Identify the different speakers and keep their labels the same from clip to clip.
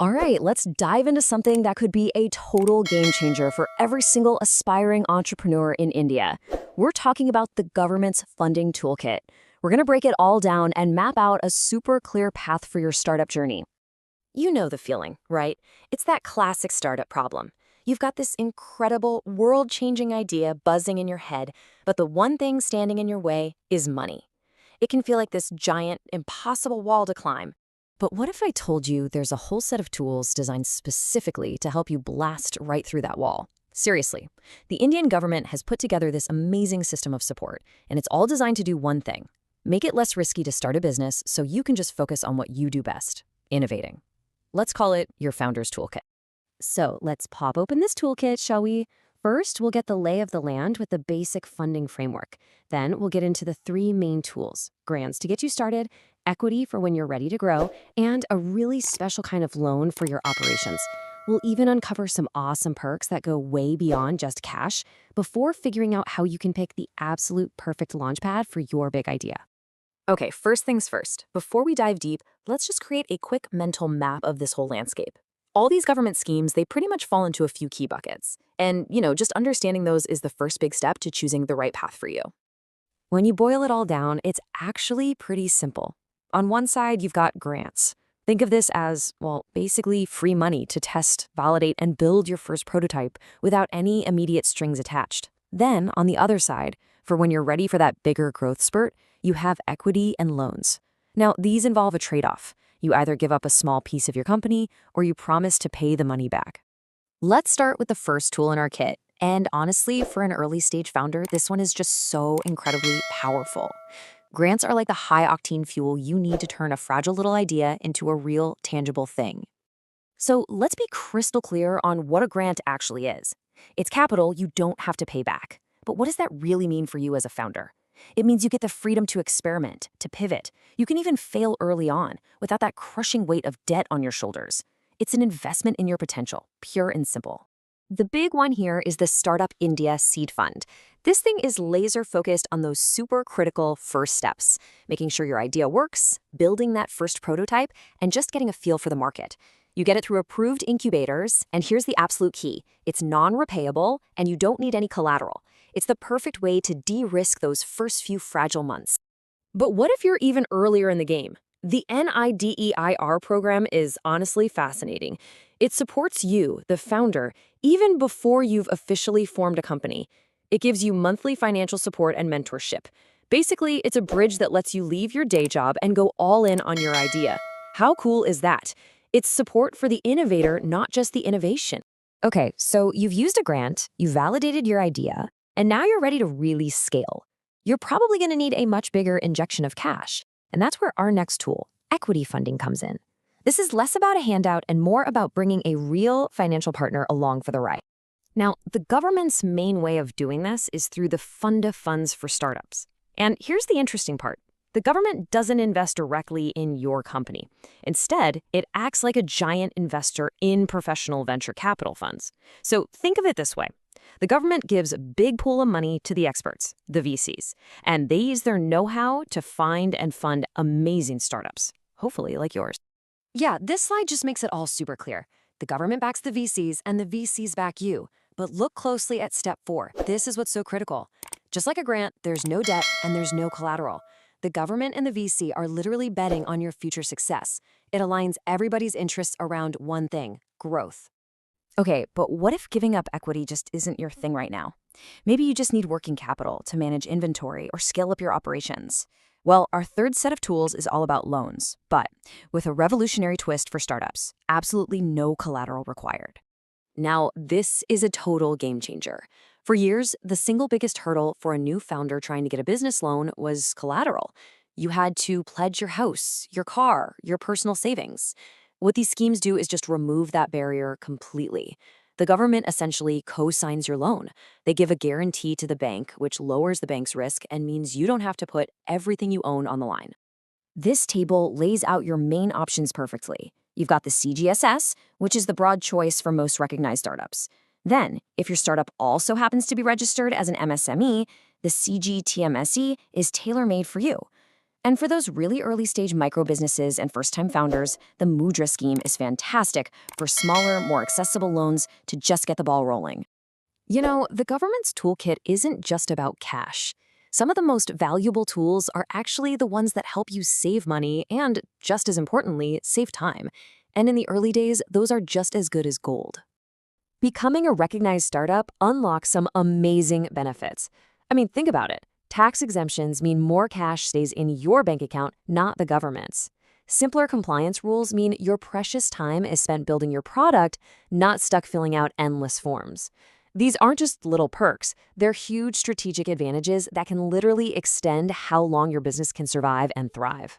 Speaker 1: All right, let's dive into something that could be a total game changer for every single aspiring entrepreneur in India. We're talking about the government's funding toolkit. We're going to break it all down and map out a super clear path for your startup journey. You know the feeling, right? It's that classic startup problem. You've got this incredible, world-changing idea buzzing in your head, but the one thing standing in your way is money. It can feel like this giant, impossible wall to climb. But what if I told you there's a whole set of tools designed specifically to help you blast right through that wall? Seriously, the Indian government has put together this amazing system of support, and it's all designed to do one thing: make it less risky to start a business so you can just focus on what you do best: innovating. Let's call it your founder's toolkit. So let's pop open this toolkit, shall we? First, we'll get the lay of the land with the basic funding framework. Then we'll get into the three main tools: grants to get you started, equity for when you're ready to grow, and a really special kind of loan for your operations. We'll even uncover some awesome perks that go way beyond just cash before figuring out how you can pick the absolute perfect launchpad for your big idea. Okay, first things first. Before we dive deep, let's just create a quick mental map of this whole landscape. All these government schemes, they pretty much fall into a few key buckets. And, just understanding those is the first big step to choosing the right path for you. When you boil it all down, it's actually pretty simple. On one side, you've got grants. Think of this as, well, basically free money to test, validate, and build your first prototype without any immediate strings attached. Then, on the other side, for when you're ready for that bigger growth spurt, you have equity and loans. Now, these involve a trade-off. You either give up a small piece of your company or you promise to pay the money back. Let's start with the first tool in our kit. And honestly, for an early stage founder, this one is just so incredibly powerful. Grants are like the high-octane fuel you need to turn a fragile little idea into a real, tangible thing. So let's be crystal clear on what a grant actually is. It's capital you don't have to pay back. But what does that really mean for you as a founder? It means you get the freedom to experiment, to pivot. You can even fail early on without that crushing weight of debt on your shoulders. It's an investment in your potential, pure and simple. The big one here is the Startup India Seed Fund. This thing is laser focused on those super critical first steps: making sure your idea works, building that first prototype, and just getting a feel for the market. You get it through approved incubators, and here's the absolute key: it's non-repayable, and you don't need any collateral. It's the perfect way to de-risk those first few fragile months. But what if you're even earlier in the game? The NIDEIR program is honestly fascinating. It supports you, the founder, even before you've officially formed a company. It gives you monthly financial support and mentorship. Basically, it's a bridge that lets you leave your day job and go all in on your idea. How cool is that? It's support for the innovator, not just the innovation. Okay, so you've used a grant, you validated your idea, and now you're ready to really scale. You're probably going to need a much bigger injection of cash. And that's where our next tool, equity funding, comes in. This is less about a handout and more about bringing a real financial partner along for the ride. Now, the government's main way of doing this is through the Fund of Funds for Startups. And here's the interesting part. The government doesn't invest directly in your company. Instead, it acts like a giant investor in professional venture capital funds. So think of it this way. The government gives a big pool of money to the experts, the VCs, and they use their know-how to find and fund amazing startups, hopefully like yours. Yeah, this slide just makes it all super clear. The government backs the VCs and the VCs back you. But look closely at step 4. This is what's so critical. Just like a grant, there's no debt and there's no collateral. The government and the VC are literally betting on your future success. It aligns everybody's interests around one thing: growth. Okay, but what if giving up equity just isn't your thing right now? Maybe you just need working capital to manage inventory or scale up your operations. Well, our third set of tools is all about loans, but with a revolutionary twist for startups: absolutely no collateral required. Now, this is a total game changer. For years, the single biggest hurdle for a new founder trying to get a business loan was collateral. You had to pledge your house, your car, your personal savings. What these schemes do is just remove that barrier completely. The government essentially co-signs your loan. They give a guarantee to the bank, which lowers the bank's risk and means you don't have to put everything you own on the line. This table lays out your main options perfectly. You've got the CGSS, which is the broad choice for most recognized startups. Then, if your startup also happens to be registered as an MSME, the CGTMSE is tailor-made for you. And for those really early stage micro businesses and first time founders, the Mudra scheme is fantastic for smaller, more accessible loans to just get the ball rolling. You know, the government's toolkit isn't just about cash. Some of the most valuable tools are actually the ones that help you save money and, just as importantly, save time. And in the early days, those are just as good as gold. Becoming a recognized startup unlocks some amazing benefits. I mean, think about it. Tax exemptions mean more cash stays in your bank account, not the government's. Simpler compliance rules mean your precious time is spent building your product, not stuck filling out endless forms. These aren't just little perks, they're huge strategic advantages that can literally extend how long your business can survive and thrive.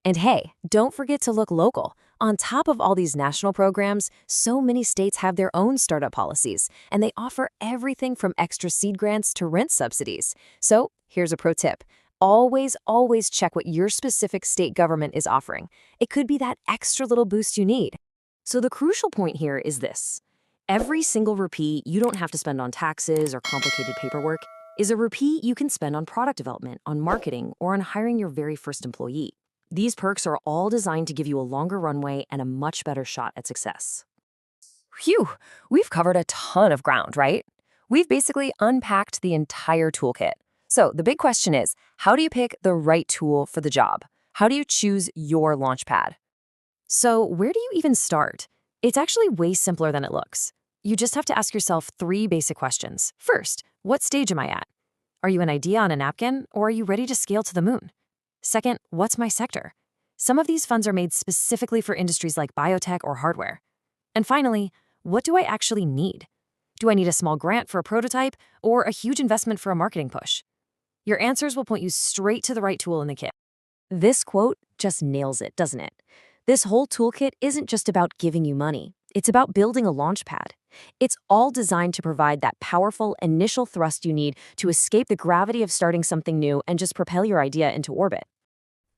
Speaker 1: And hey, don't forget to look local. On top of all these national programs, so many states have their own startup policies, and they offer everything from extra seed grants to rent subsidies. So here's a pro tip. Always check what your specific state government is offering. It could be that extra little boost you need. So the crucial point here is this. Every single rupee you don't have to spend on taxes or complicated paperwork is a rupee you can spend on product development, on marketing, or on hiring your very first employee. These perks are all designed to give you a longer runway and a much better shot at success. Phew, we've covered a ton of ground, right? We've basically unpacked the entire toolkit. So the big question is, how do you pick the right tool for the job? How do you choose your launchpad? So where do you even start? It's actually way simpler than it looks. You just have to ask yourself 3 basic questions. First, what stage am I at? Are you an idea on a napkin, or are you ready to scale to the moon? Second, what's my sector? Some of these funds are made specifically for industries like biotech or hardware. And finally, what do I actually need? Do I need a small grant for a prototype or a huge investment for a marketing push? Your answers will point you straight to the right tool in the kit. This quote just nails it, doesn't it? This whole toolkit isn't just about giving you money. It's about building a launchpad. It's all designed to provide that powerful initial thrust you need to escape the gravity of starting something new and just propel your idea into orbit.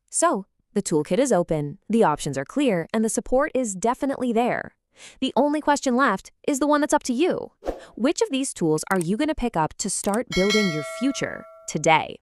Speaker 1: So, the toolkit is open, the options are clear, and the support is definitely there. The only question left is the one that's up to you. Which of these tools are you going to pick up to start building your future today?